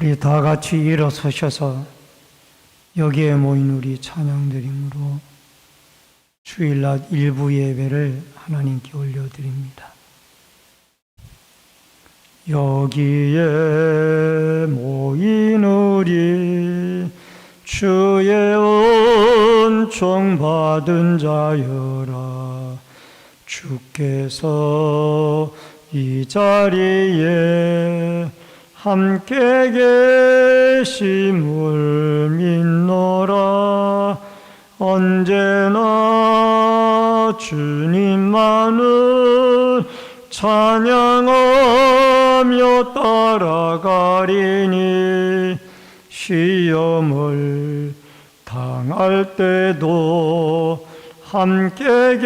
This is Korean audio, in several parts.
우리 다 같이 일어서셔서 여기에 모인 우리 찬양드림으로 주일낮 일부 예배를 하나님께 올려드립니다. 여기에 모인 우리 주의 은총 받은 자여라. 주께서 이 자리에 함께 계심을 믿노라. 언제나 주님만을 찬양하며 따라가리니 시험을 당할 때도 함께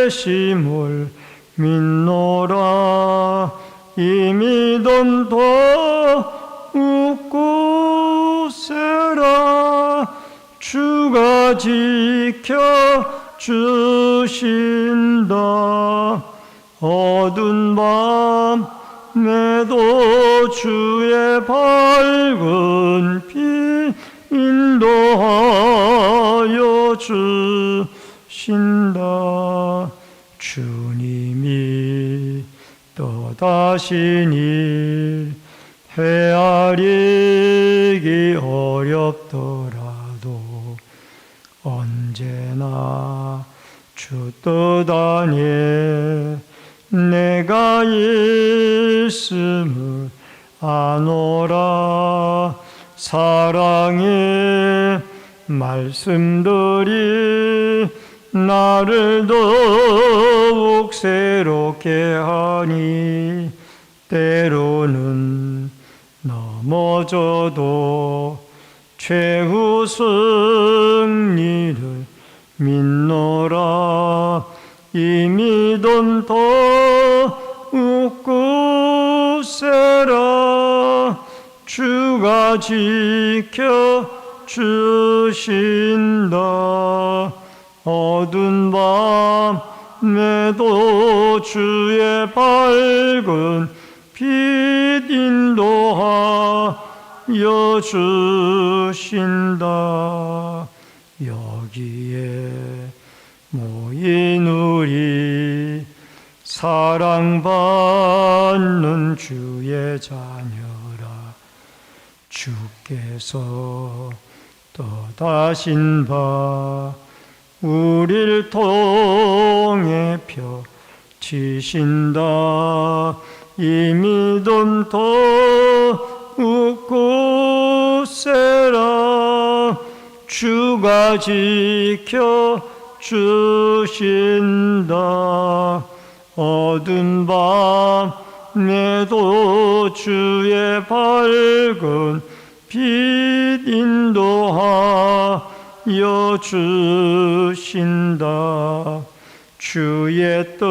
계심을 믿노라. 이 믿음 더욱 굳세라. 주가 지켜주신다. 어두운 밤에도 주의 밝은 빛 인도하여 주신다. 주님이 떠다신 일 헤아리기 어렵더라도 언제나 주 뜻 안에 내가 있음을 아노라. 사랑의 말씀들이 나를 더욱 새롭게 하니 때로는 넘어져도 최후 승리를 믿노라. 이 믿음 더욱 굳세라. 주가 지켜주신다. 어두운 밤에도 주의 밝은 빛 인도하여 주신다. 여기에 모인 우리 사랑받는 주의 자녀라. 주께서 떠다신 바 우리를 통해 펴치신다. 이 믿음 더욱 굳세라. 주가 지켜주신다. 어두운 밤에도 주의 밝은 빛 인도하여 주신다. 주의 뜻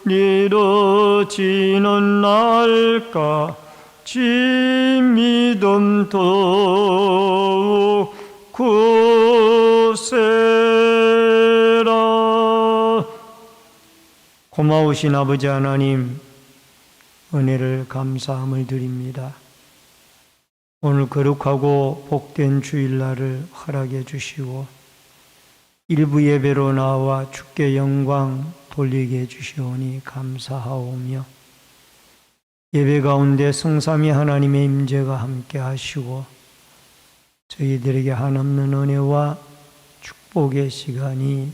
이루어지는 날까지 믿음 더욱 굳세라. 고마우신 아버지 하나님, 은혜를 감사함을 드립니다. 오늘 거룩하고 복된 주일날을 허락해 주시고 일부 예배로 나와 주께 영광 돌리게 해주시오니 감사하오며 예배 가운데 성삼위 하나님의 임재가 함께 하시고 저희들에게 한없는 은혜와 축복의 시간이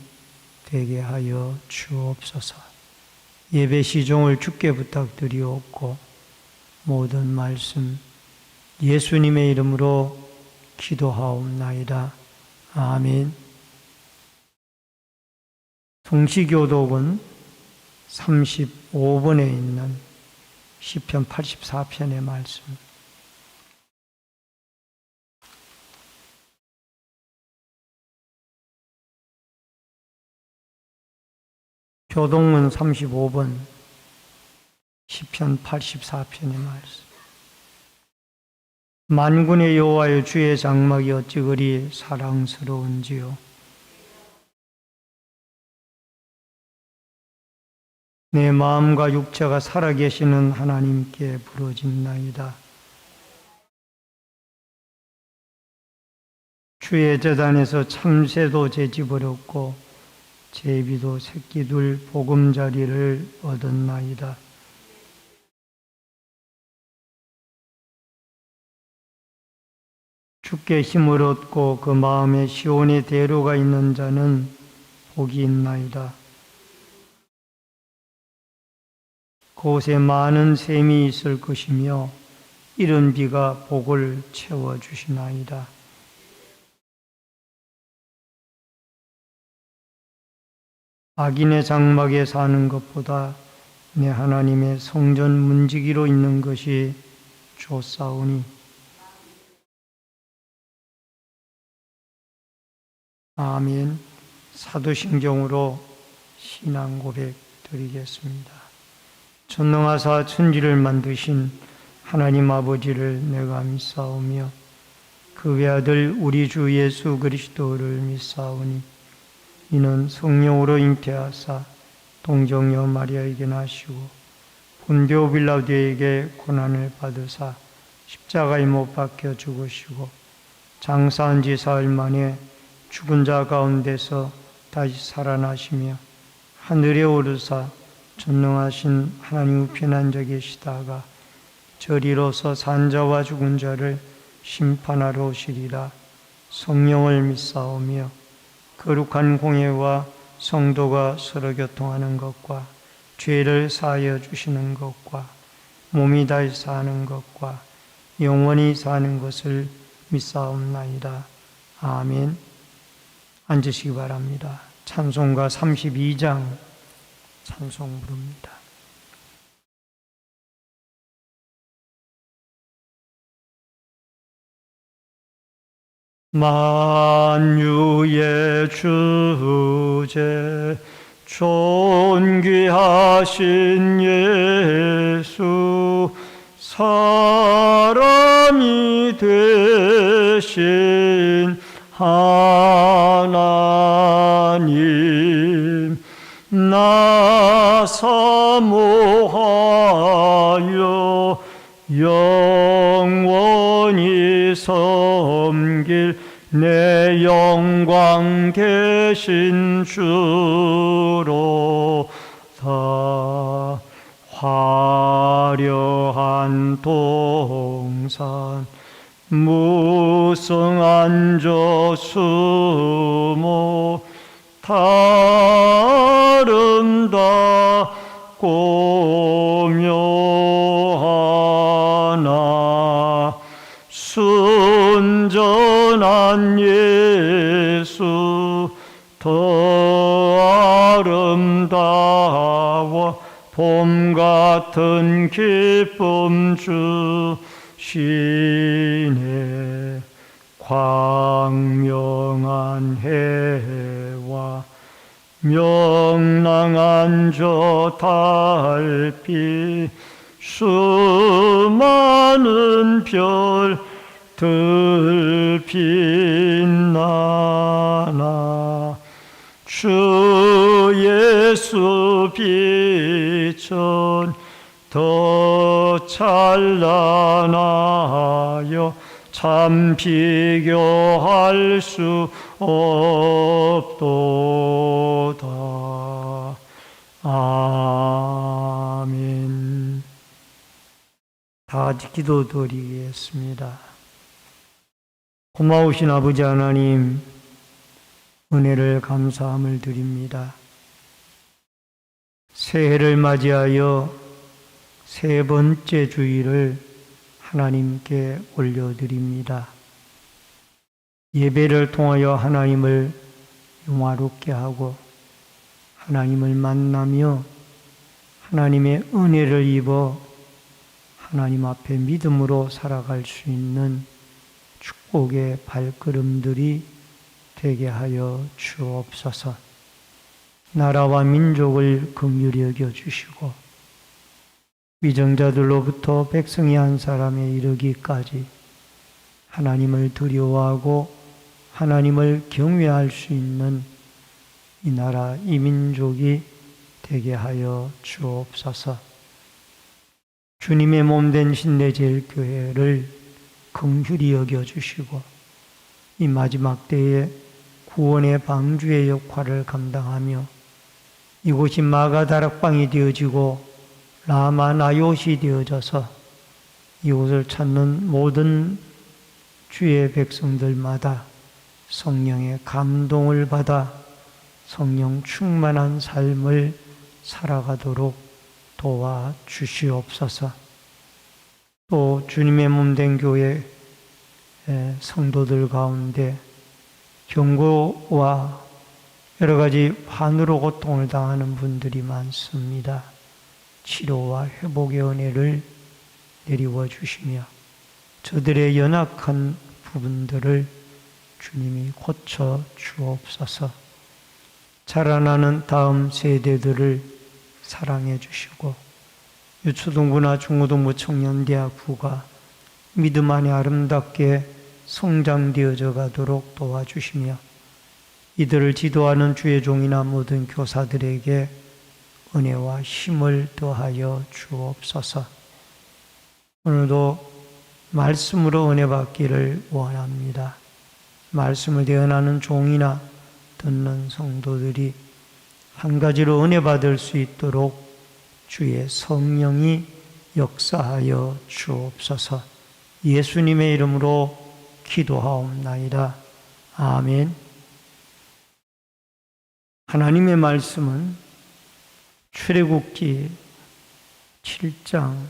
되게 하여 주옵소서. 예배 시종을 주께 부탁드리옵고 모든 말씀 예수님의 이름으로 기도하옵나이다. 아멘. 성시교독은 35번에 있는 시편 84편의 말씀. 교동은 35번 시편 84편의 말씀. 만군의 여호와여, 주의 장막이 어찌 그리 사랑스러운지요. 내 마음과 육체가 살아계시는 하나님께 부르짖나이다. 주의 제단에서 참새도 제집어렸고 제비도 새끼둘 보금자리를 얻었나이다. 주께 힘을 얻고 그 마음에 시온의 대로가 있는 자는 복이 있나이다. 그곳에 많은 샘이 있을 것이며 이른 비가 복을 채워주시나이다. 악인의 장막에 사는 것보다 내 하나님의 성전 문지기로 있는 것이 좋사오니 아멘. 사도신경으로 신앙 고백 드리겠습니다. 전능하사 천지를 만드신 하나님 아버지를 내가 믿사오며 그 외아들 우리 주 예수 그리스도를 믿사오니 이는 성령으로 잉태하사 동정녀 마리아에게 나시고 본디오 빌라도에게 고난을 받으사 십자가에 못 박혀 죽으시고 장사한 지 사흘 만에 죽은 자 가운데서 다시 살아나시며 하늘에 오르사 전능하신 하나님 우편에 앉아 계시다가 저리로서 산자와 죽은 자를 심판하러 오시리라. 성령을 믿사오며 거룩한 공예와 성도가 서로 교통하는 것과 죄를 사하여 주시는 것과 몸이 다시 사는 것과 영원히 사는 것을 믿사옵나이다. 아멘. 앉으시기 바랍니다. 찬송가 32장 찬송 부릅니다. 만유의 주제 존귀하신 예수 사람이 되신 하나님 나 사모하여 영원히 섬길 내 영광 계신 주로 다 화려한 동산 무성한 저수모 아름답고 묘하나 순전한 예수 더 아름다워 봄 같은 기쁨 주시네. 광명한 해와 명랑한 저 달빛 수많은 별들 빛나나 주 예수 빛은 더 찬란하여 참 비교할 수 없도다. 아멘. 다 같이 기도드리겠습니다. 고마우신 아버지 하나님, 은혜를 감사함을 드립니다. 새해를 맞이하여 세 번째 주일을 하나님께 올려드립니다. 예배를 통하여 하나님을 영화롭게 하고 하나님을 만나며 하나님의 은혜를 입어 하나님 앞에 믿음으로 살아갈 수 있는 축복의 발걸음들이 되게 하여 주옵소서. 나라와 민족을 긍휼히 여겨주시고 위정자들로부터 백성이 한 사람에 이르기까지 하나님을 두려워하고 하나님을 경외할 수 있는 이 나라, 이 민족이 되게 하여 주옵소서. 주님의 몸된 신대제일교회를 긍휼히 여겨주시고 이 마지막 때에 구원의 방주의 역할을 감당하며 이곳이 마가다락방이 되어지고 라마나요시 되어져서 이곳을 찾는 모든 주의 백성들마다 성령의 감동을 받아 성령 충만한 삶을 살아가도록 도와주시옵소서. 또 주님의 몸된 교회 성도들 가운데 경고와 여러 가지 환우로 고통을 당하는 분들이 많습니다. 치료와 회복의 은혜를 내리워 주시며 저들의 연약한 부분들을 주님이 고쳐 주옵소서. 자라나는 다음 세대들을 사랑해 주시고 유초등부나 중고등부 청년대학부가 믿음 안에 아름답게 성장되어져 가도록 도와주시며 이들을 지도하는 주의 종이나 모든 교사들에게 은혜와 힘을 더하여 주옵소서. 오늘도 말씀으로 은혜 받기를 원합니다. 말씀을 대언하는 종이나 듣는 성도들이 한 가지로 은혜 받을 수 있도록 주의 성령이 역사하여 주옵소서. 예수님의 이름으로 기도하옵나이다. 아멘. 하나님의 말씀은 출애굽기 7장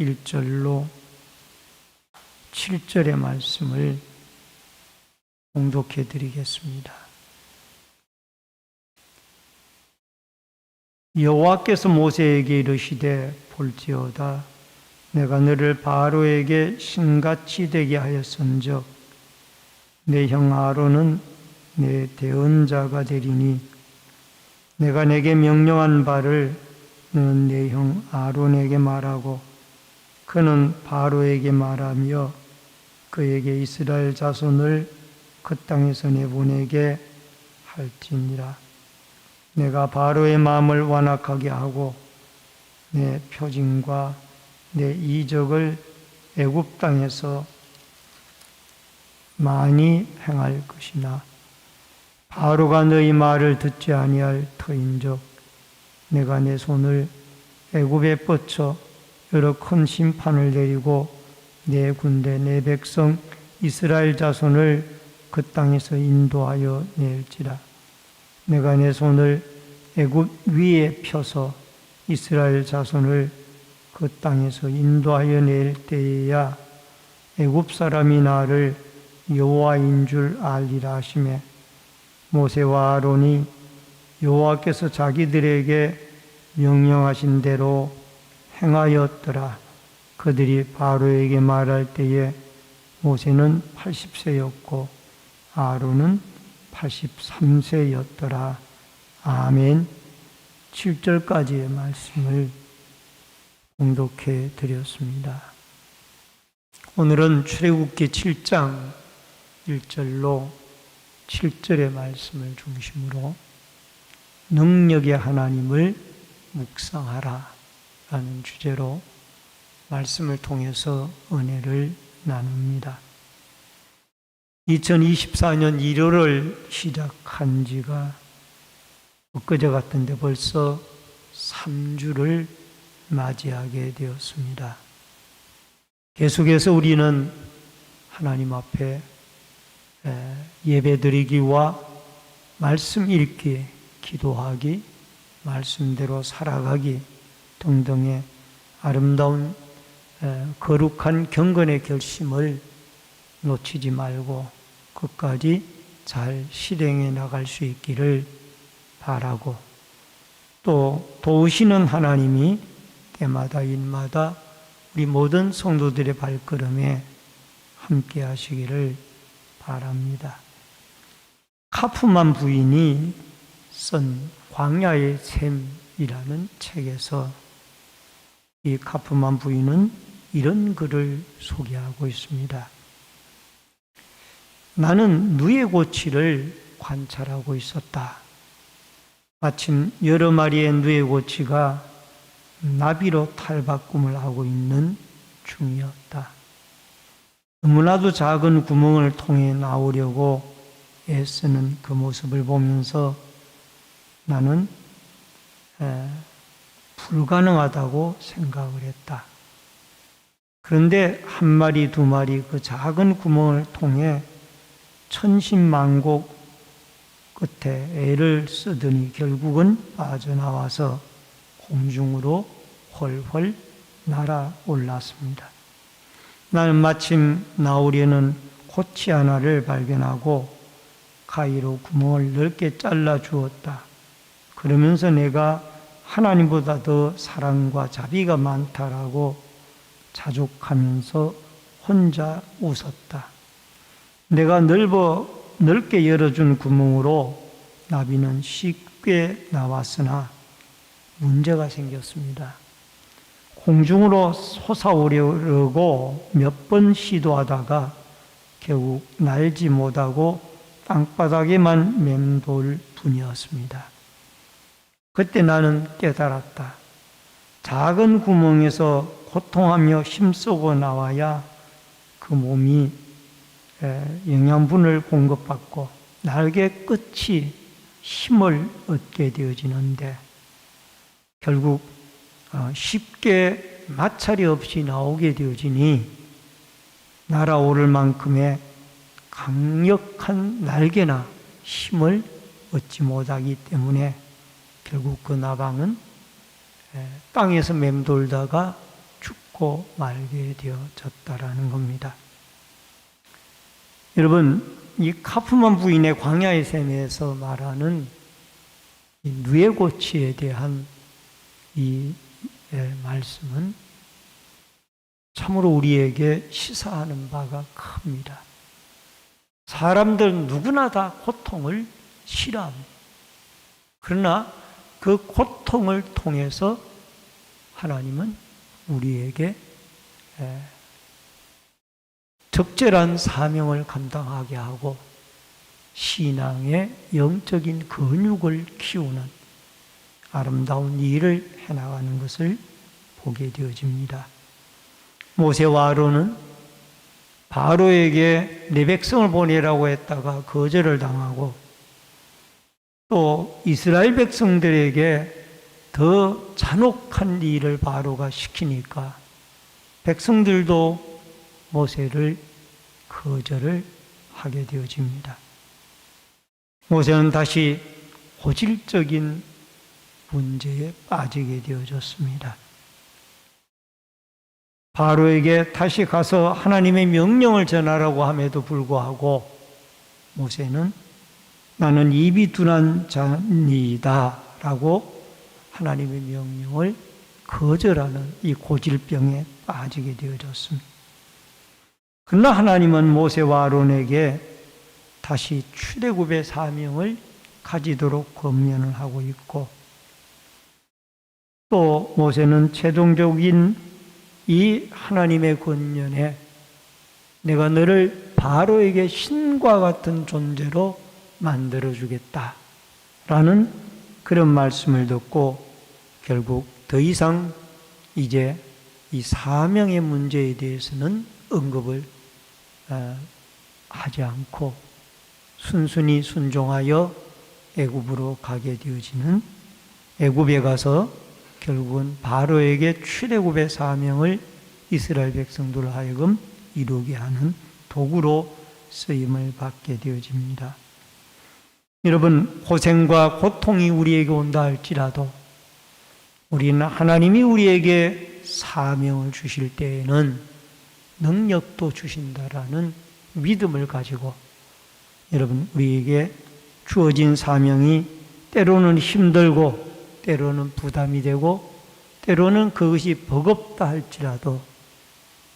1절로 7절의 말씀을 봉독해 드리겠습니다. 여호와께서 모세에게 이르시되 볼지어다 내가 너를 바로에게 신같이 되게 하였은즉 내 형 아론은 내 대언자가 되리니 내가 내게 명령한 바를 너는 내 형 아론에게 말하고 그는 바로에게 말하며 그에게 이스라엘 자손을 그 땅에서 내보내게 할지니라. 내가 바로의 마음을 완악하게 하고 내 표징과 내 이적을 애굽 땅에서 많이 행할 것이나 바로가 너희 말을 듣지 아니할 터인즉 내가 내 손을 애굽에 뻗쳐 여러 큰 심판을 내리고 내 군대 내 백성 이스라엘 자손을 그 땅에서 인도하여 낼지라. 내가 내 손을 애굽 위에 펴서 이스라엘 자손을 그 땅에서 인도하여 낼 때에야 애굽 사람이 나를 여호와인 줄 알리라 하시매 모세와 아론이 여호와께서 자기들에게 명령하신 대로 행하였더라. 그들이 바로에게 말할 때에 모세는 80세였고 아론은 83세였더라. 아멘. 7절까지의 말씀을 봉독해 드렸습니다. 오늘은 출애굽기 7장 1절로 7절의 말씀을 중심으로 능력의 하나님을 묵상하라 라는 주제로 말씀을 통해서 은혜를 나눕니다. 2024년 1월을 시작한 지가 엊그제 같은데 벌써 3주를 맞이하게 되었습니다. 계속해서 우리는 하나님 앞에 예배드리기와 말씀 읽기, 기도하기, 말씀대로 살아가기 등등의 아름다운 거룩한 경건의 결심을 놓치지 말고 끝까지 잘 실행해 나갈 수 있기를 바라고 또 도우시는 하나님이 때마다 일마다 우리 모든 성도들의 발걸음에 함께 하시기를 바랍니다. 카프만 부인이 쓴 광야의 샘이라는 책에서 이 카프만 부인은 이런 글을 소개하고 있습니다. 나는 누에고치를 관찰하고 있었다. 마침 여러 마리의 누에고치가 나비로 탈바꿈을 하고 있는 중이었다. 너무나도 작은 구멍을 통해 나오려고 애쓰는 그 모습을 보면서 나는 불가능하다고 생각을 했다. 그런데 한 마리, 두 마리 그 작은 구멍을 통해 천신만고 끝에 애를 쓰더니 결국은 빠져나와서 공중으로 훨훨 날아올랐습니다. 나는 마침 나오려는 고치 하나를 발견하고 가위로 구멍을 넓게 잘라 주었다. 그러면서 내가 하나님보다 더 사랑과 자비가 많다라고 자족하면서 혼자 웃었다. 내가 넓게 열어준 구멍으로 나비는 쉽게 나왔으나 문제가 생겼습니다. 공중으로 솟아오려고 몇 번 시도하다가 결국 날지 못하고 땅바닥에만 맴돌 뿐이었습니다. 그때 나는 깨달았다. 작은 구멍에서 고통하며 힘쓰고 나와야 그 몸이 영양분을 공급받고 날개 끝이 힘을 얻게 되어지는데 결국 쉽게 마찰이 없이 나오게 되어지니 날아오를 만큼의 강력한 날개나 힘을 얻지 못하기 때문에 결국 그 나방은 땅에서 맴돌다가 죽고 말게 되어졌다라는 겁니다. 여러분, 이 카프만 부인의 광야의 샘에서 말하는 이 누에고치에 대한 이 말씀은 참으로 우리에게 시사하는 바가 큽니다. 사람들 누구나 다 고통을 싫어합니다. 그러나 그 고통을 통해서 하나님은 우리에게 적절한 사명을 감당하게 하고 신앙의 영적인 근육을 키우는 아름다운 일을 해나가는 것을 보게 되어집니다. 모세와 아론은 바로에게 내 백성을 보내라고 했다가 거절을 당하고 또 이스라엘 백성들에게 더 잔혹한 일을 바로가 시키니까 백성들도 모세를 거절을 하게 되어집니다. 모세는 다시 고질적인 문제에 빠지게 되어졌습니다. 바로에게 다시 가서 하나님의 명령을 전하라고 함에도 불구하고 모세는 나는 입이 둔한 자니이다 라고 하나님의 명령을 거절하는 이 고질병에 빠지게 되어졌습니다. 그러나 하나님은 모세와 아론에게 다시 출애굽의 사명을 가지도록 권면을 하고 있고 또 모세는 최종적인 이 하나님의 권면에 내가 너를 바로에게 신과 같은 존재로 만들어주겠다 라는 그런 말씀을 듣고 결국 더 이상 이제 이 사명의 문제에 대해서는 언급을 하지 않고 순순히 순종하여 애굽으로 가게 되어지는 애굽에 가서 결국은 바로에게 출애굽의 사명을 이스라엘 백성들로 하여금 이루게 하는 도구로 쓰임을 받게 되어집니다. 여러분, 고생과 고통이 우리에게 온다 할지라도 우리는 하나님이 우리에게 사명을 주실 때에는 능력도 주신다라는 믿음을 가지고 여러분, 우리에게 주어진 사명이 때로는 힘들고 때로는 부담이 되고 때로는 그것이 버겁다 할지라도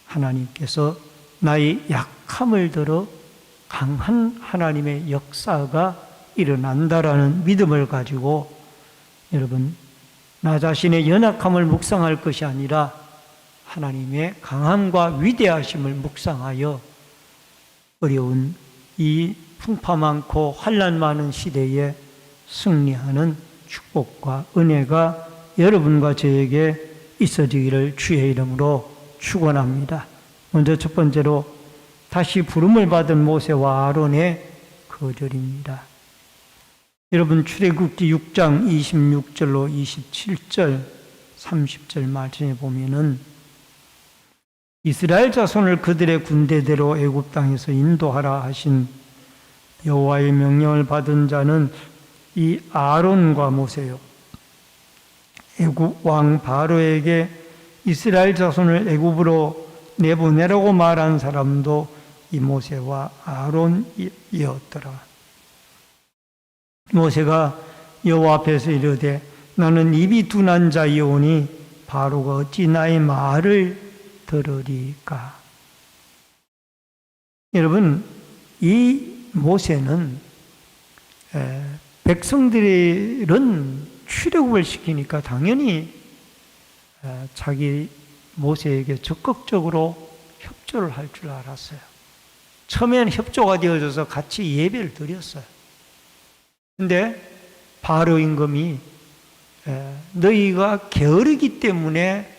하나님께서 나의 약함을 들어 강한 하나님의 역사가 일어난다라는 믿음을 가지고 여러분, 나 자신의 연약함을 묵상할 것이 아니라 하나님의 강함과 위대하심을 묵상하여 어려운 이 풍파 많고 환난 많은 시대에 승리하는 축복과 은혜가 여러분과 저에게 있어지기를 주의 이름으로 축원합니다. 먼저 첫 번째로 다시 부름을 받은 모세와 아론의 거절입니다. 여러분 출애굽기 6장 26절로 27절 30절 말씀에 보면은 이스라엘 자손을 그들의 군대대로 애굽 땅에서 인도하라 하신 여호와의 명령을 받은 자는 이 아론과 모세요. 애굽 왕 바로에게 이스라엘 자손을 애굽으로 내보내라고 말한 사람도 이 모세와 아론이었더라. 모세가 여호와 앞에서 이르되 나는 입이 둔한 자이오니 바로가 어찌 나의 말을 들으리까. 여러분, 이 모세는 백성들은 출애굽을 시키니까 당연히 자기 모세에게 적극적으로 협조를 할 줄 알았어요. 처음에는 협조가 되어져서 같이 예배를 드렸어요. 근데 바로 임금이 너희가 게으르기 때문에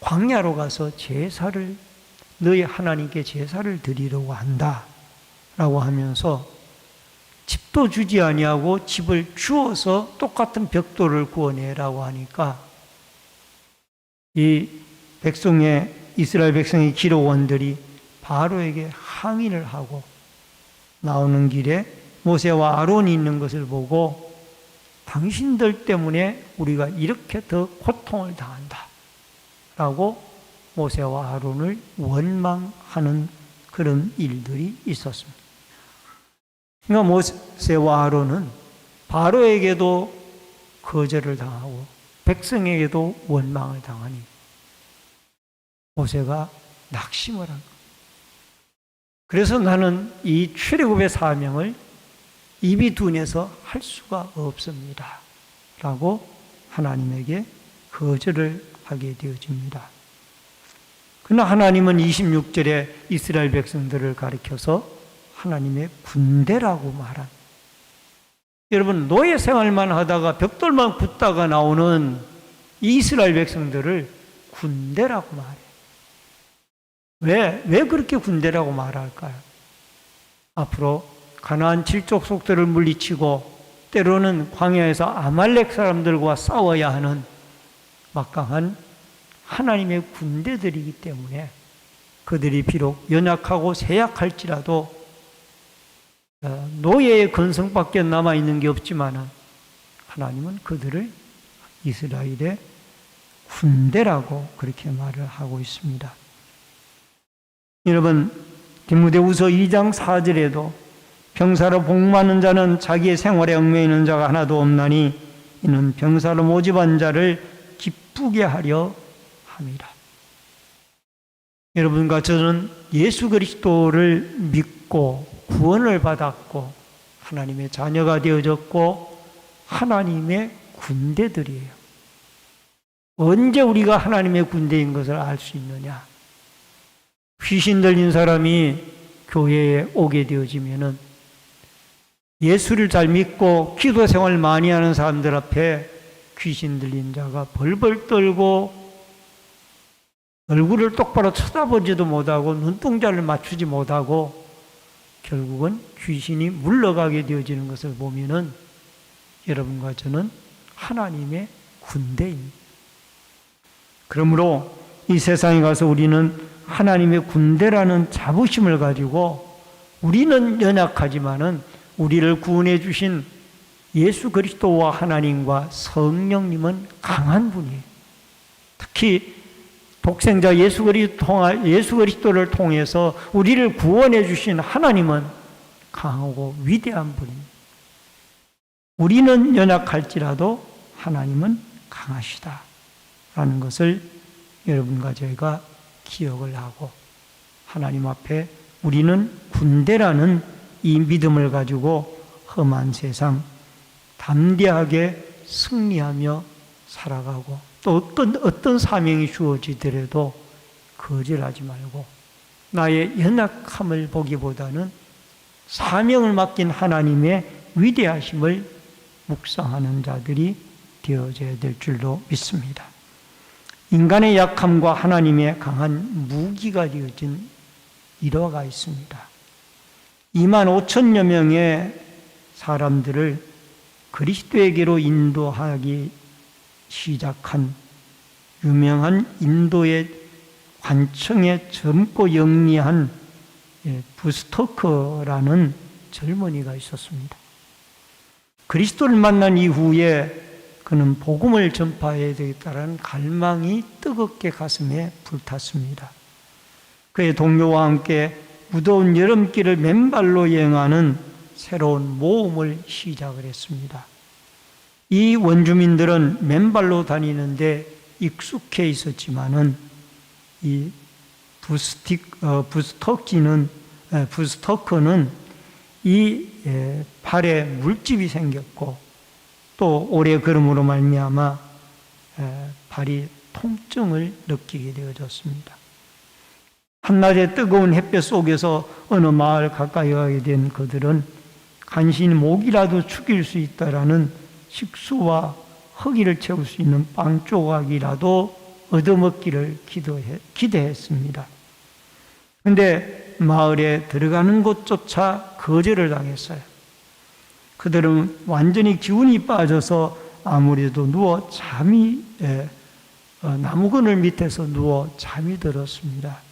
광야로 가서 제사를 너희 하나님께 제사를 드리려고 한다 라고 하면서 집도 주지 아니하고 집을 주어서 똑같은 벽돌을 구워내라고 하니까 이 이스라엘 백성의 기록원들이 바로에게 항의를 하고 나오는 길에 모세와 아론이 있는 것을 보고 당신들 때문에 우리가 이렇게 더 고통을 당한다 라고 모세와 아론을 원망하는 그런 일들이 있었습니다. 그러니까 모세와 아론은 바로에게도 거절을 당하고 백성에게도 원망을 당하니 모세가 낙심을 한 거예요. 그래서 나는 이 출애굽의 사명을 입이 둔해서 할 수가 없습니다 라고 하나님에게 거절을 하게 되어집니다. 그러나 하나님은 26절에 이스라엘 백성들을 가리켜서 하나님의 군대라고 말한, 여러분 노예 생활만 하다가 벽돌만 굽다가 나오는 이스라엘 백성들을 군대라고 말해요. 왜 그렇게 군대라고 말할까요? 앞으로 가나안 7족속들을 물리치고 때로는 광야에서 아말렉 사람들과 싸워야 하는 막강한 하나님의 군대들이기 때문에 그들이 비록 연약하고 쇠약할지라도 노예의 근성밖에 남아있는 게 없지만 하나님은 그들을 이스라엘의 군대라고 그렇게 말을 하고 있습니다. 여러분 디모데후서 2장 4절에도 병사로 복무하는 자는 자기의 생활에 얽매여 있는 자가 하나도 없나니 이는 병사로 모집한 자를 기쁘게 하려 함이라. 여러분과 저는 예수 그리스도를 믿고 구원을 받았고 하나님의 자녀가 되어졌고 하나님의 군대들이에요. 언제 우리가 하나님의 군대인 것을 알 수 있느냐? 귀신 들린 사람이 교회에 오게 되어지면은 예수를 잘 믿고 기도 생활 많이 하는 사람들 앞에 귀신 들린 자가 벌벌 떨고 얼굴을 똑바로 쳐다보지도 못하고 눈동자를 맞추지 못하고 결국은 귀신이 물러가게 되어지는 것을 보면은 여러분과 저는 하나님의 군대입니다. 그러므로 이 세상에 가서 우리는 하나님의 군대라는 자부심을 가지고 우리는 연약하지만은 우리를 구원해 주신 예수 그리스도와 하나님과 성령님은 강한 분이에요. 특히 독생자 예수 그리스도를 통해서 우리를 구원해 주신 하나님은 강하고 위대한 분입니다. 우리는 연약할지라도 하나님은 강하시다라는 것을 여러분과 저희가 기억을 하고 하나님 앞에 우리는 군대라는 이 믿음을 가지고 험한 세상 담대하게 승리하며 살아가고 또 어떤 사명이 주어지더라도 거절하지 말고 나의 연약함을 보기보다는 사명을 맡긴 하나님의 위대하심을 묵상하는 자들이 되어져야 될 줄로 믿습니다. 인간의 약함과 하나님의 강한 무기가 되어진 일화가 있습니다. 2만 5천여 명의 사람들을 그리스도에게로 인도하기 시작한 유명한 인도의 관청에 젊고 영리한 부스터크라는 젊은이가 있었습니다. 그리스도를 만난 이후에 그는 복음을 전파해야 되겠다는 갈망이 뜨겁게 가슴에 불탔습니다. 그의 동료와 함께 무더운 여름길을 맨발로 여행하는 새로운 모험을 시작을 했습니다. 이 원주민들은 맨발로 다니는데 익숙해 있었지만은 이 부스터크는 이 발에 물집이 생겼고 또 오래 걸음으로 말미암아 발이 통증을 느끼게 되어졌습니다. 한낮의 뜨거운 햇볕 속에서 어느 마을 가까이 가게 된 그들은 간신히 목이라도 축일 수 있다라는 식수와 허기를 채울 수 있는 빵 조각이라도 얻어먹기를 기대했습니다. 그런데 마을에 들어가는 곳조차 거절을 당했어요. 그들은 완전히 기운이 빠져서 아무래도 나무 그늘 밑에서 누워 잠이 들었습니다.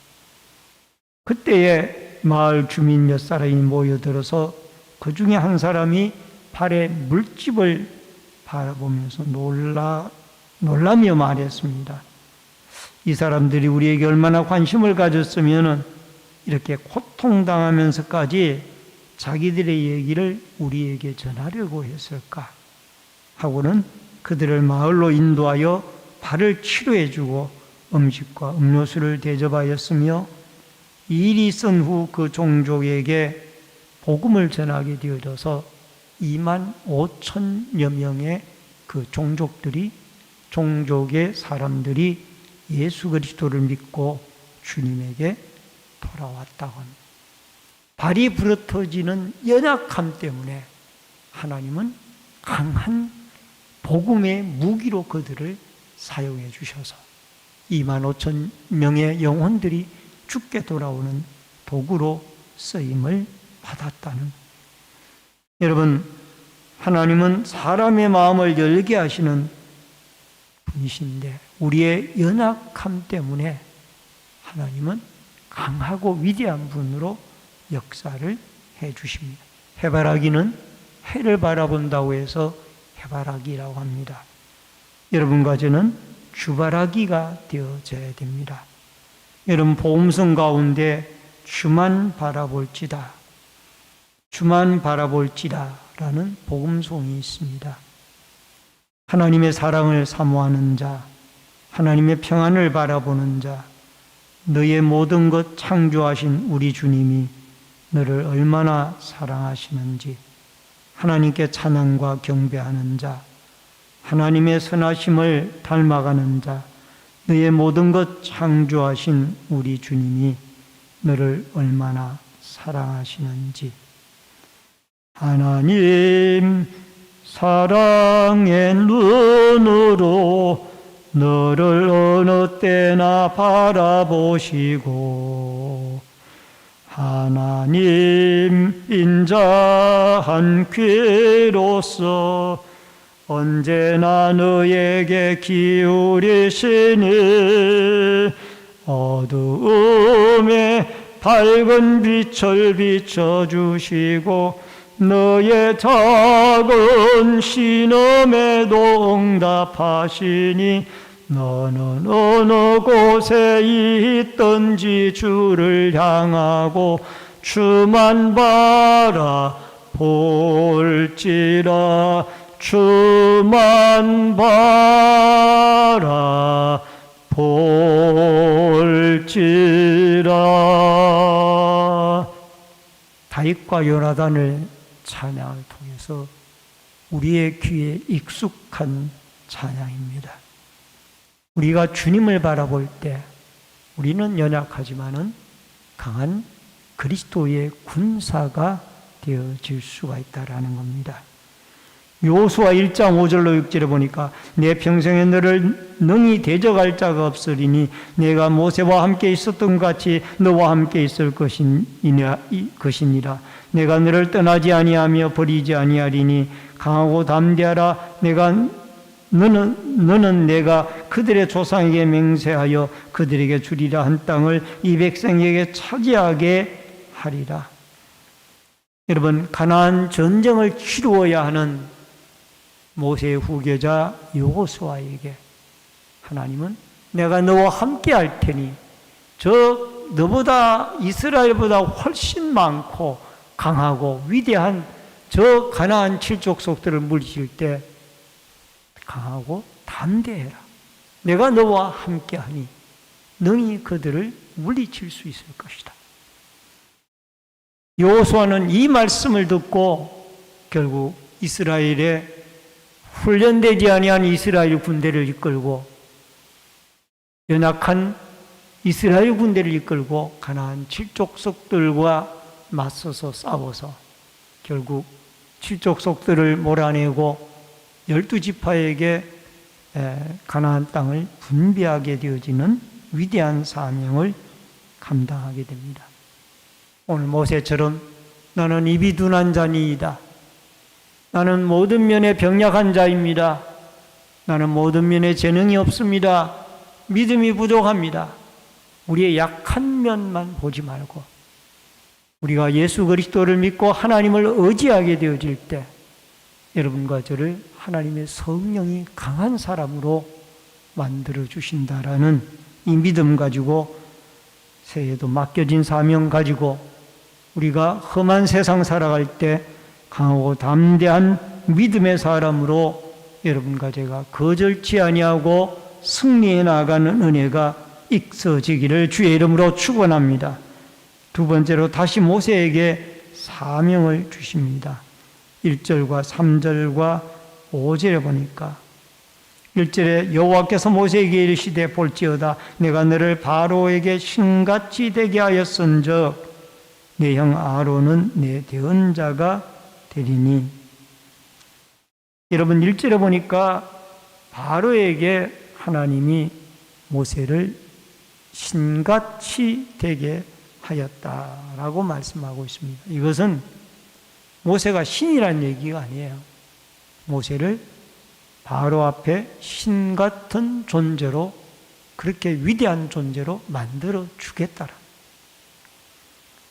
그때에 마을 주민 몇 사람이 모여들어서 그 중에 한 사람이 발에 물집을 바라보면서 놀라며 말했습니다. 이 사람들이 우리에게 얼마나 관심을 가졌으면 이렇게 고통당하면서까지 자기들의 얘기를 우리에게 전하려고 했을까 하고는 그들을 마을로 인도하여 발을 치료해주고 음식과 음료수를 대접하였으며 이 일이 있은 후 그 종족에게 복음을 전하게 되어져서 2만 5천여 명의 그 종족의 사람들이 예수 그리스도를 믿고 주님에게 돌아왔다고 합니다. 발이 부러터지는 연약함 때문에 하나님은 강한 복음의 무기로 그들을 사용해 주셔서 2만 5천 명의 영혼들이 죽게 돌아오는 도구로 쓰임을 받았다는. 여러분, 하나님은 사람의 마음을 열게 하시는 분이신데 우리의 연약함 때문에 하나님은 강하고 위대한 분으로 역사를 해 주십니다. 해바라기는 해를 바라본다고 해서 해바라기라고 합니다. 여러분과 저는 주바라기가 되어져야 됩니다. 여러분, 복음성 가운데 주만 바라볼지다 라는 복음송이 있습니다. 하나님의 사랑을 사모하는 자, 하나님의 평안을 바라보는 자, 너의 모든 것 창조하신 우리 주님이 너를 얼마나 사랑하시는지 하나님께 찬양과 경배하는 자, 하나님의 선하심을 닮아가는 자, 너의 모든 것 창조하신 우리 주님이 너를 얼마나 사랑하시는지. 하나님 사랑의 눈으로 너를 어느 때나 바라보시고 하나님 인자한 귀로서 언제나 너에게 기울이시니 어두움에 밝은 빛을 비춰주시고 너의 작은 신음에도 응답하시니 너는 어느 곳에 있든지 주를 향하고 주만 바라볼지라. 주만 바라볼지라. 다윗과 요나단을 찬양을 통해서 우리의 귀에 익숙한 찬양입니다. 우리가 주님을 바라볼 때 우리는 연약하지만은 강한 그리스도의 군사가 되어질 수가 있다라는 겁니다. 여호수아 1장 5절로 6절에 보니까 내 평생에 너를 능히 대적할 자가 없으리니 내가 모세와 함께 있었던 것 같이 너와 함께 있을 것이니라. 내가 너를 떠나지 아니하며 버리지 아니하리니 강하고 담대하라. 너는 내가 그들의 조상에게 맹세하여 그들에게 주리라 한 땅을 이 백성에게 차지하게 하리라. 여러분, 가나안 전쟁을 치루어야 하는 모세의 후계자 여호수아에게 하나님은 내가 너와 함께 할 테니 너보다 이스라엘보다 훨씬 많고 강하고 위대한 저 가나안 칠족속들을 물리칠 때 강하고 담대해라. 내가 너와 함께하니 능히 그들을 물리칠 수 있을 것이다. 여호수아는 이 말씀을 듣고 결국 이스라엘의 훈련되지 아니한 이스라엘 군대를 이끌고 연약한 이스라엘 군대를 이끌고 가나안 칠족속들과 맞서서 싸워서 결국 칠족속들을 몰아내고 12지파에게 가나안 땅을 분배하게 되어지는 위대한 사명을 감당하게 됩니다. 오늘 모세처럼 나는 입이 둔한 자니이다. 나는 모든 면에 병약한 자입니다. 나는 모든 면에 재능이 없습니다. 믿음이 부족합니다. 우리의 약한 면만 보지 말고 우리가 예수 그리스도를 믿고 하나님을 의지하게 되어질 때 여러분과 저를 하나님의 성령이 강한 사람으로 만들어 주신다라는 이 믿음 가지고 새해도 맡겨진 사명 가지고 우리가 험한 세상 살아갈 때 강하고 담대한 믿음의 사람으로 여러분과 제가 거절치 아니하고 승리해 나가는 은혜가 있어지기를 주의 이름으로 축원합니다. 두 번째로 다시 모세에게 사명을 주십니다. 1절과 3절과 5절에 보니까 1절에 여호와께서 모세에게 이르시되 볼지어다 내가 너를 바로에게 신같이 되게 하였은즉 내 형 아론은 내 대언자가 되리니. 여러분 1절에 보니까 바로에게 하나님이 모세를 신같이 되게 하였다라고 말씀하고 있습니다. 이것은 모세가 신이라는 얘기가 아니에요. 모세를 바로 앞에 신 같은 존재로 그렇게 위대한 존재로 만들어 주겠다라.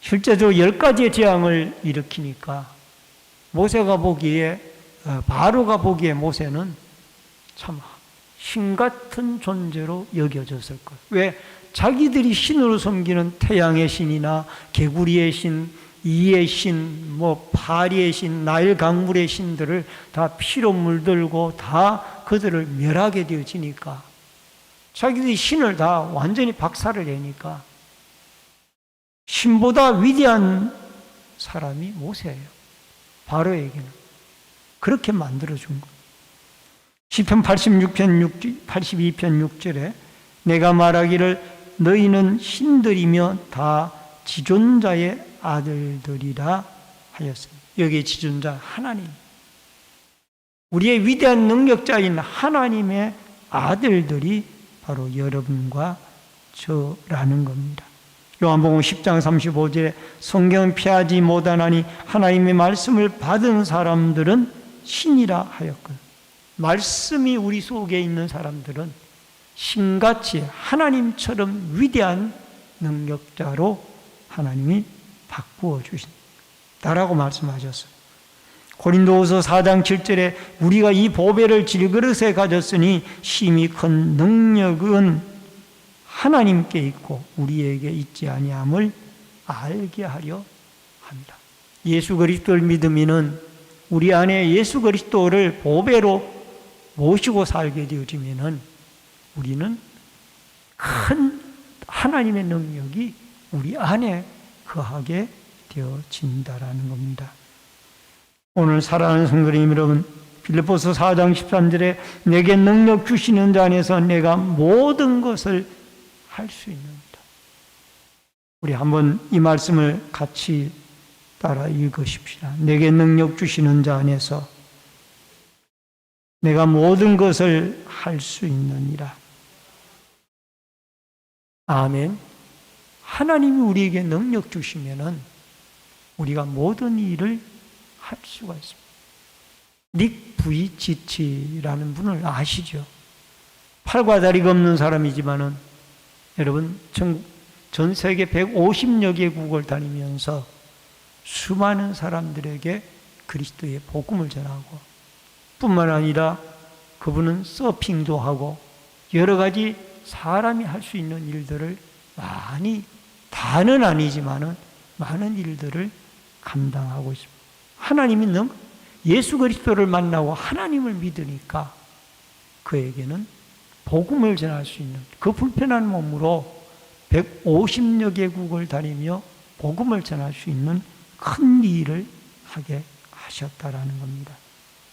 실제로 10가지의 재앙을 일으키니까 모세가 보기에 바로가 보기에 모세는 참 신 같은 존재로 여겨졌을 거예요. 왜? 자기들이 신으로 섬기는 태양의 신이나 개구리의 신, 이의 신, 파리의 신, 나일 강물의 신들을 다 피로 물들고 다 그들을 멸하게 되어지니까 자기들이 신을 다 완전히 박살을 내니까 신보다 위대한 사람이 모세예요. 바로에게는 그렇게 만들어준 거예요. 시편 82편 6절에 내가 말하기를 너희는 신들이며 다 지존자의 아들들이라 하였습니다. 여기에 지존자 하나님, 우리의 위대한 능력자인 하나님의 아들들이 바로 여러분과 저라는 겁니다. 요한복음 10장 35절에 성경은 피하지 못하나니 하나님의 말씀을 받은 사람들은 신이라 하였거든. 말씀이 우리 속에 있는 사람들은 신같이 하나님처럼 위대한 능력자로 하나님이 바꾸어 주신다라고 말씀하셨어요. 고린도후서 4장 7절에 우리가 이 보배를 질그릇에 가졌으니 심히 큰 능력은 하나님께 있고 우리에게 있지 아니함을 알게 하려 합니다. 예수 그리스도를 믿으면은 우리 안에 예수 그리스도를 보배로 모시고 살게 되어지면은 우리는 큰 하나님의 능력이 우리 안에 거하게 되어진다라는 겁니다. 오늘 사랑하는 성도님 여러분, 빌립보서 4장 13절에 내게 능력 주시는 자 안에서 내가 모든 것을 할 수 있는다. 우리 한번 이 말씀을 같이 따라 읽으십시다. 내게 능력 주시는 자 안에서 내가 모든 것을 할 수 있느니라. 아멘. 하나님이 우리에게 능력 주시면은 우리가 모든 일을 할 수가 있습니다. 닉 부이치치라는 분을 아시죠? 팔과 다리가 없는 사람이지만은 여러분 전 세계 150여 개국을 다니면서 수많은 사람들에게 그리스도의 복음을 전하고 뿐만 아니라 그분은 서핑도 하고 여러 가지 사람이 할 수 있는 일들을 많이, 다는 아니지만은 많은 일들을 감당하고 있습니다. 하나님이 예수 그리스도를 만나고 하나님을 믿으니까 그에게는 복음을 전할 수 있는, 그 불편한 몸으로 150여 개국을 다니며 복음을 전할 수 있는 큰 일을 하게 하셨다라는 겁니다.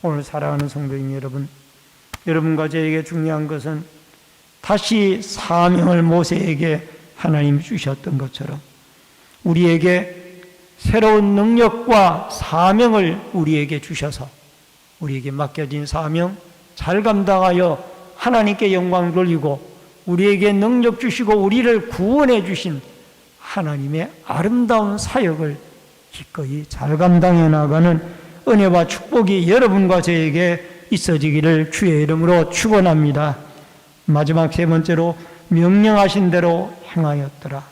오늘 사랑하는 성도님 여러분, 여러분과 저에게 중요한 것은 다시 사명을 모세에게 하나님이 주셨던 것처럼 우리에게 새로운 능력과 사명을 우리에게 주셔서 우리에게 맡겨진 사명 잘 감당하여 하나님께 영광 돌리고 우리에게 능력 주시고 우리를 구원해 주신 하나님의 아름다운 사역을 기꺼이 잘 감당해 나가는 은혜와 축복이 여러분과 저에게 있어지기를 주의 이름으로 축원합니다. 마지막 세 번째로 명령하신 대로 행하였더라.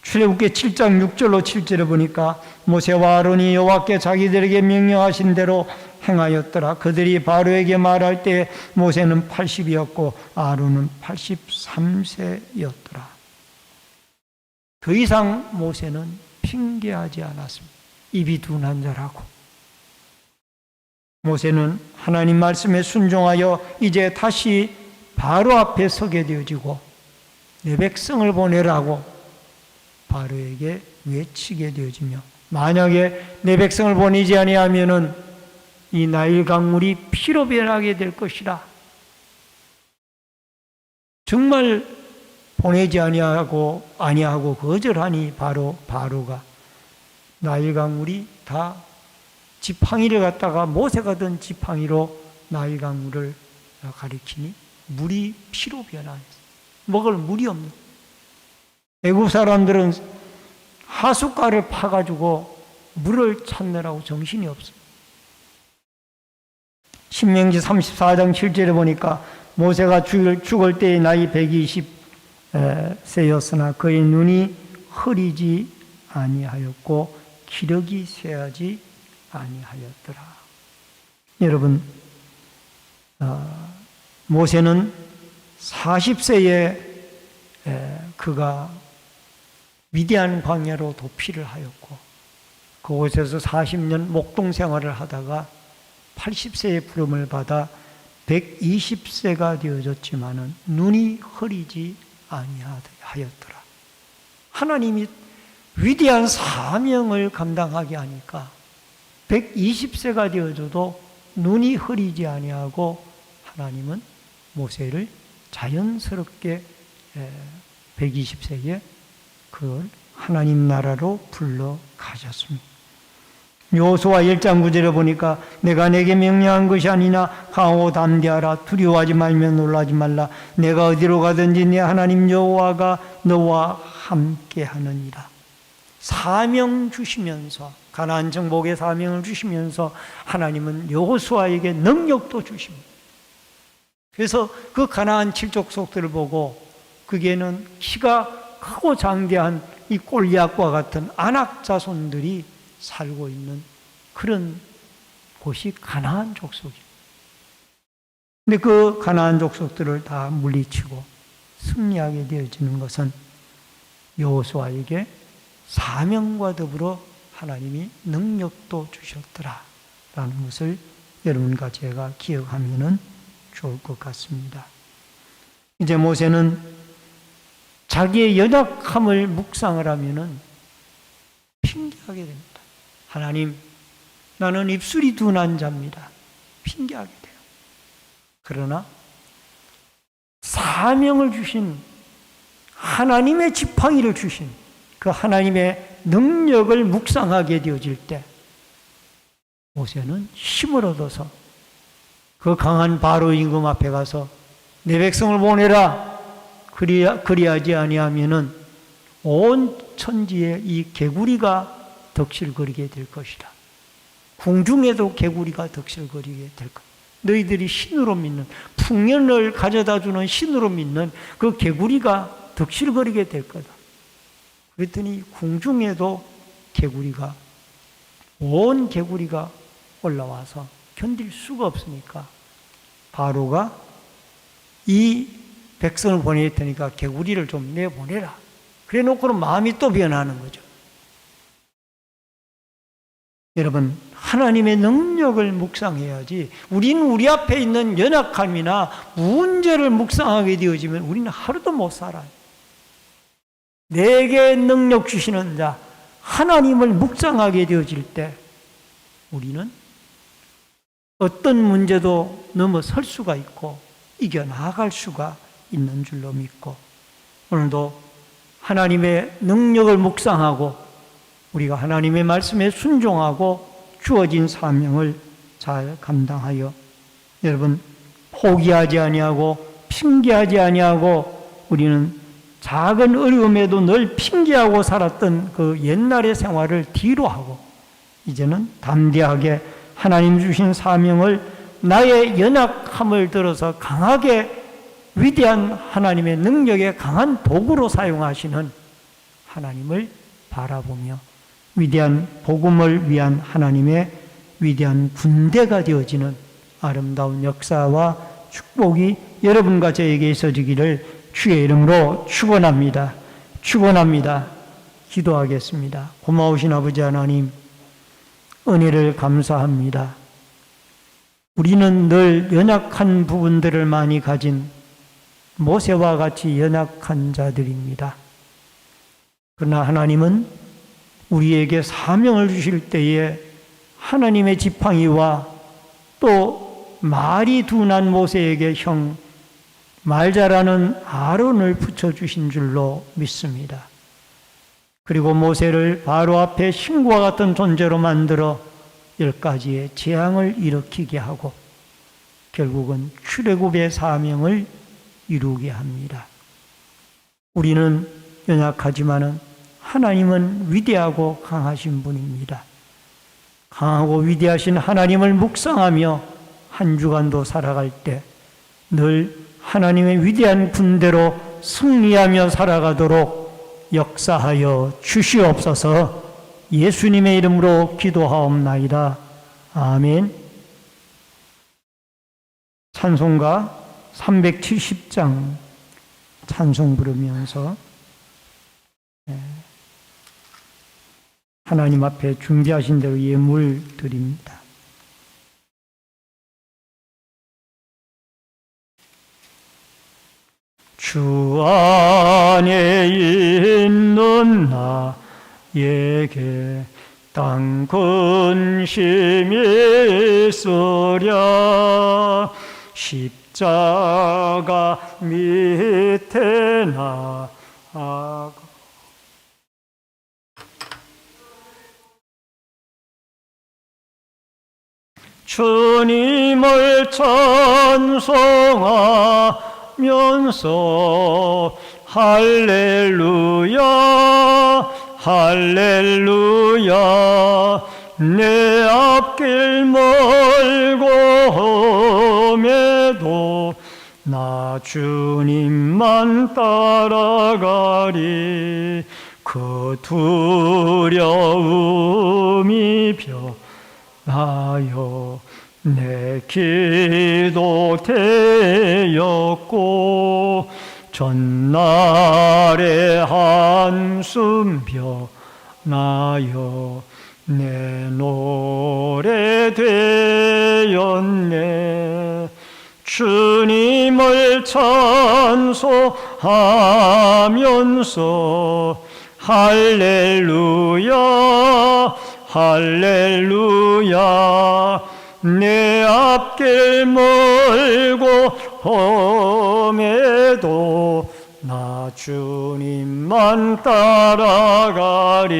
출애굽기 7장 6절로 7절에 보니까 모세와 아론이 여호와께 자기들에게 명령하신 대로 행하였더라. 그들이 바로에게 말할 때 모세는 80이었고 아론은 83세였더라. 더 이상 모세는 핑계하지 않았습니다. 입이 둔한 자라고. 모세는 하나님 말씀에 순종하여 이제 다시 바로 앞에 서게 되어지고 내 백성을 보내라고 바로에게 외치게 되어지며 만약에 내 백성을 보내지 아니하면은 이 나일 강물이 피로 변하게 될 것이라. 정말 보내지 아니하고 거절하니 바로가 나일 강물이 다 지팡이를 갖다가 모세가 든 지팡이로 나일 강물을 가리키니 물이 피로 변하였어요. 먹을 물이 없는. 애굽 사람들은 하숫가를 파가지고 물을 찾느라고 정신이 없어요. 신명기 34장 7절에 보니까 모세가 죽을 때의 나이 120세였으나 그의 눈이 흐리지 아니하였고 기력이 쇠하지 아니하였더라. 여러분, 모세는 40세에 그가 위대한 광야로 도피를 하였고 그곳에서 40년 목동 생활을 하다가 80세의 부름을 받아 120세가 되어졌지만은 눈이 흐리지 아니하였더라. 하나님이 위대한 사명을 감당하게 하니까 120세가 되어져도 눈이 흐리지 아니하고 하나님은 모세를 자연스럽게 120세에 그걸 하나님 나라로 불러 가셨습니다. 여호수아 1장 9절에 보니까 내가 내게 명령한 것이 아니나 강하고 담대하라. 두려워하지 말며 놀라지 말라. 내가 어디로 가든지 내 하나님 여호와가 너와 함께 하느니라. 사명 주시면서 가나안 정복의 사명을 주시면서 하나님은 여호수아에게 능력도 주십니다. 그래서 그 가나안 칠족속들을 보고 거기에는 키가 크고 장대한 이 골리앗과 같은 아낙 자손들이 살고 있는 그런 곳이 가나안 족속이에요. 근데 그 가나안 족속들을 다 물리치고 승리하게 되어지는 것은 여호수아에게 사명과 더불어 하나님이 능력도 주셨더라라는 것을 여러분과 제가 기억하면은 좋을 것 같습니다. 이제 모세는 자기의 연약함을 묵상을 하면은 핑계하게 됩니다. 하나님, 나는 입술이 둔한 자입니다. 핑계하게 돼요. 그러나 사명을 주신 하나님의 지팡이를 주신 그 하나님의 능력을 묵상하게 되어질 때 모세는 힘을 얻어서 그 강한 바로 임금 앞에 가서 내 백성을 보내라. 그리하지 아니하면은 온 천지에 이 개구리가 덕실거리게 될 것이라. 궁중에도 개구리가 덕실거리게 될 것. 너희들이 신으로 믿는, 풍년을 가져다 주는 신으로 믿는 그 개구리가 덕실거리게 될 거다. 그랬더니 궁중에도 개구리가, 온 개구리가 올라와서 견딜 수가 없으니까 바로가 이 백성을 보낼 테니까 개구리를 좀 내보내라. 그래 놓고는 마음이 또 변하는 거죠. 여러분, 하나님의 능력을 묵상해야지. 우리는 우리 앞에 있는 연약함이나 문제를 묵상하게 되어지면 우리는 하루도 못 살아요. 내게 능력 주시는 자, 하나님을 묵상하게 되어질 때 우리는 어떤 문제도 넘어설 수가 있고 이겨나갈 수가 있는 줄로 믿고, 오늘도 하나님의 능력을 묵상하고 우리가 하나님의 말씀에 순종하고 주어진 사명을 잘 감당하여 여러분 포기하지 아니하고 핑계하지 아니하고, 우리는 작은 어려움에도 늘 핑계하고 살았던 그 옛날의 생활을 뒤로 하고 이제는 담대하게 하나님 주신 사명을 나의 연약함을 들어서 강하게 위대한 하나님의 능력의 강한 도구로 사용하시는 하나님을 바라보며 위대한 복음을 위한 하나님의 위대한 군대가 되어지는 아름다운 역사와 축복이 여러분과 저에게 있어지기를 주의 이름으로 축원합니다. 축원합니다. 기도하겠습니다. 고마우신 아버지 하나님, 은혜를 감사합니다. 우리는 늘 연약한 부분들을 많이 가진 모세와 같이 연약한 자들입니다. 그러나 하나님은 우리에게 사명을 주실 때에 하나님의 지팡이와 또 말이 둔한 모세에게 형, 말 잘하는 아론을 붙여주신 줄로 믿습니다. 그리고 모세를 바로 앞에 신과 같은 존재로 만들어 10가지의 재앙을 일으키게 하고 결국은 출애굽의 사명을 이루게 합니다. 우리는 연약하지만은 하나님은 위대하고 강하신 분입니다. 강하고 위대하신 하나님을 묵상하며 한 주간도 살아갈 때 늘 하나님의 위대한 군대로 승리하며 살아가도록 역사하여 주시옵소서. 예수님의 이름으로 기도하옵나이다. 아멘. 찬송가 370장 찬송 부르면서 하나님 앞에 준비하신 대로 예물 드립니다. 주 안에 있는 나에게 땅 근심이 있으랴 십자가 밑에 나아가 주님을 찬송하면서 할렐루야 할렐루야 내 앞길 멀고 험해도 나 주님만 따라가리 그 두려움이 변하여 내 기도 되었고 전날의 한숨 변하여 내 노래 되었네 주님을 찬송하면서 할렐루야 할렐루야 내 앞길 멀고 험해도 나 주님만 따라가리.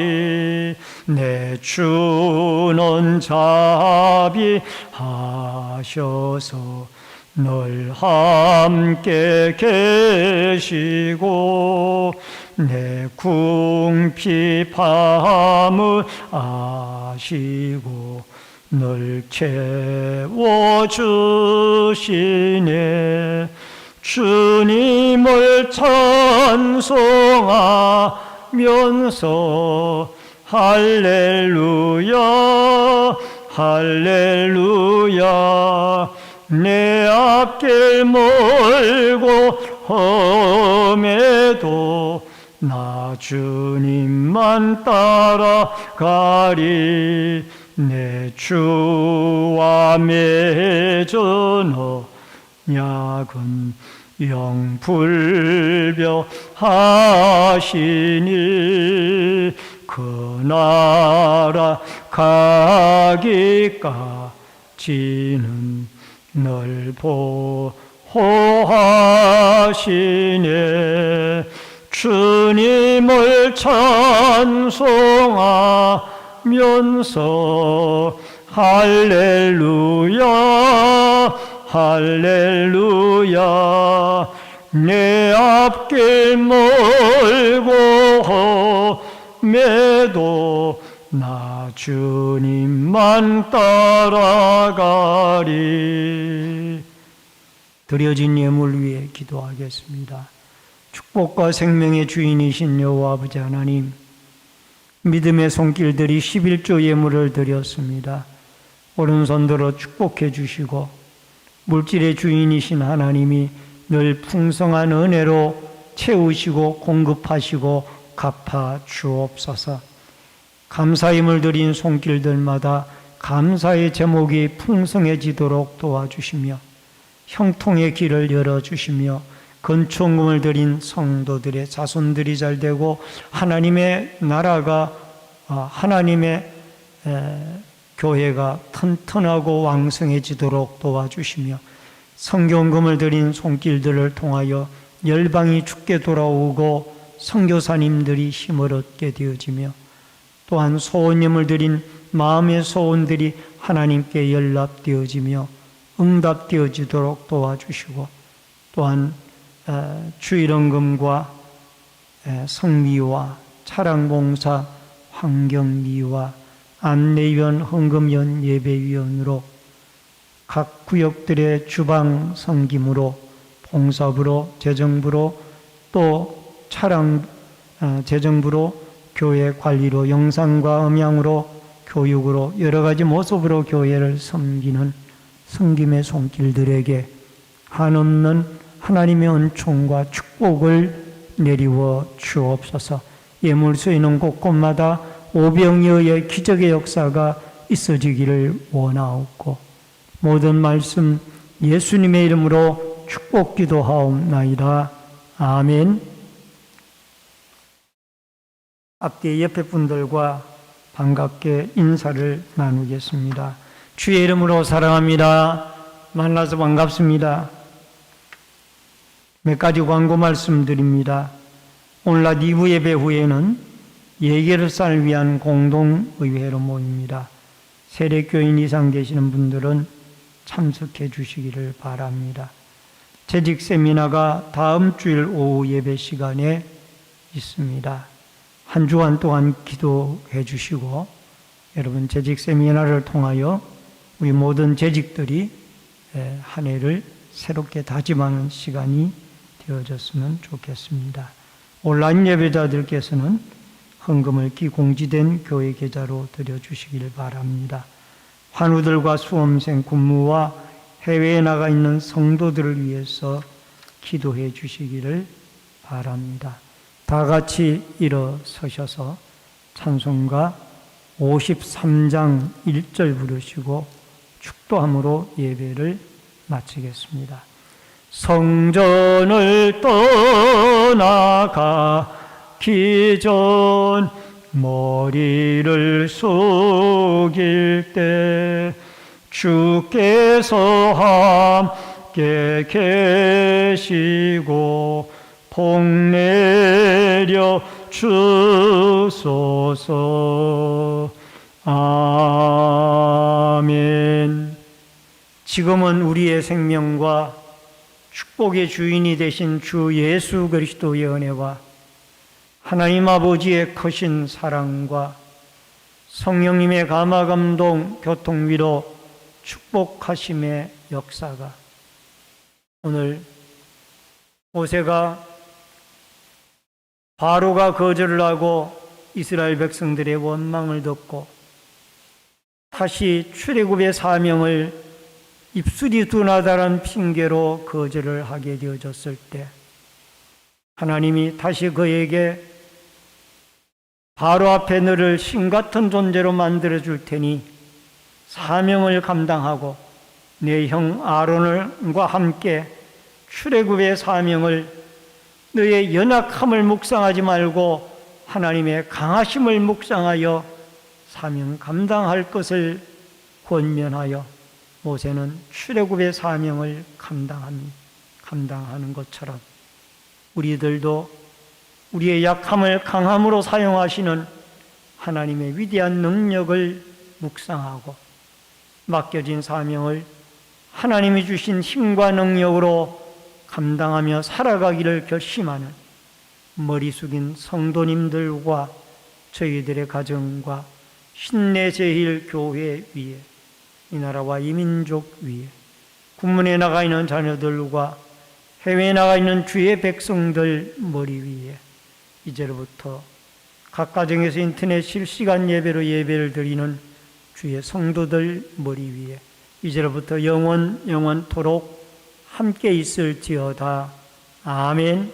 내 주는 자비하셔서 늘 함께 계시고 내 궁핍함을 아시고 늘 채워주시네. 주님을 찬송하면서 할렐루야 할렐루야. 내 앞길 멀고 험해도 나 주님만 따라가리. 내 주와 맺은 언약은 영불변하시니 그 나라 가기까지는 늘 보호하시네. 주님을 찬송하면서 할렐루야 할렐루야. 내 앞길 멀고 험해도 나 주님만 따라가리. 드려진 예물 위에 기도하겠습니다. 축복과 생명의 주인이신 여호와 아버지 하나님, 믿음의 손길들이 11조 예물을 드렸습니다. 오른손 들어 축복해 주시고 물질의 주인이신 하나님이 늘 풍성한 은혜로 채우시고 공급하시고 갚아 주옵소서. 감사힘을 드린 손길들마다 감사의 제목이 풍성해지도록 도와주시며 형통의 길을 열어주시며 건축금을 드린 성도들의 자손들이 잘되고 하나님의 나라가 하나님의 교회가 튼튼하고 왕성해지도록 도와주시며 성경금을 드린 손길들을 통하여 열방이 죽게 돌아오고 선교사님들이 힘을 얻게 되어지며 또한 소원임을 드린 마음의 소원들이 하나님께 연락되어지며 응답되어지도록 도와주시고 또한 주일헌금과 성미와 차량봉사, 환경미와 안내위원, 헌금위원, 예배위원으로 각 구역들의 주방 섬김으로 봉사부로, 재정부로 또 차량 재정부로 교회 관리로 영상과 음향으로 교육으로 여러 가지 모습으로 교회를 섬기는 섬김의 손길들에게 한없는 하나님의 은총과 축복을 내리워 주옵소서. 예물소 있는 곳곳마다 오병이어의 기적의 역사가 있어지기를 원하옵고 모든 말씀 예수님의 이름으로 축복 기도하옵나이다. 아멘. 앞뒤 옆에 분들과 반갑게 인사를 나누겠습니다. 주의 이름으로 사랑합니다. 만나서 반갑습니다. 몇 가지 광고 말씀드립니다. 오늘 낮 2부 예배 후에는 예결산을 위한 공동의회로 모입니다. 세례교인 이상 계시는 분들은 참석해 주시기를 바랍니다. 재직 세미나가 다음 주일 오후 예배 시간에 있습니다. 한 주간 동안 기도해 주시고 여러분 재직 세미나를 통하여 우리 모든 재직들이 한 해를 새롭게 다짐하는 시간이 되어졌으면 좋겠습니다. 온라인 예배자들께서는 헌금을 기공지된 교회 계좌로 드려주시길 바랍니다. 환우들과 수험생, 군무와 해외에 나가 있는 성도들을 위해서 기도해 주시기를 바랍니다. 다 같이 일어서셔서 찬송가 53장 1절 부르시고 축도함으로 예배를 마치겠습니다. 성전을 떠나가기 전 머리를 숙일 때 주께서 함께 계시고 복내려 주소서. 아멘. 지금은 우리의 생명과 축복의 주인이 되신 주 예수 그리스도의 은혜와 하나님 아버지의 크신 사랑과 성령님의 감화 감동 교통위로 축복하심의 역사가 오늘 모세가 바로가 거절을 하고 이스라엘 백성들의 원망을 듣고 다시 출애굽의 사명을 입술이 둔하다는 핑계로 거절을 하게 되어졌을 때 하나님이 다시 그에게 바로 앞에 너를 신 같은 존재로 만들어 줄 테니 사명을 감당하고 내 형 아론과 함께 출애굽의 사명을 너의 연약함을 묵상하지 말고 하나님의 강하심을 묵상하여 사명 감당할 것을 권면하여 모세는 출애굽의 사명을 감당하는 것처럼 우리들도 우리의 약함을 강함으로 사용하시는 하나님의 위대한 능력을 묵상하고 맡겨진 사명을 하나님이 주신 힘과 능력으로 감당하며 살아가기를 결심하는 머리 숙인 성도님들과 저희들의 가정과 신내제일 교회 위에 이 나라와 이 민족 위에 군문에 나가 있는 자녀들과 해외에 나가 있는 주의 백성들 머리 위에 이제로부터 각 가정에서 인터넷 실시간 예배로 예배를 드리는 주의 성도들 머리 위에 이제로부터 영원토록 함께 있을지어다. 아멘.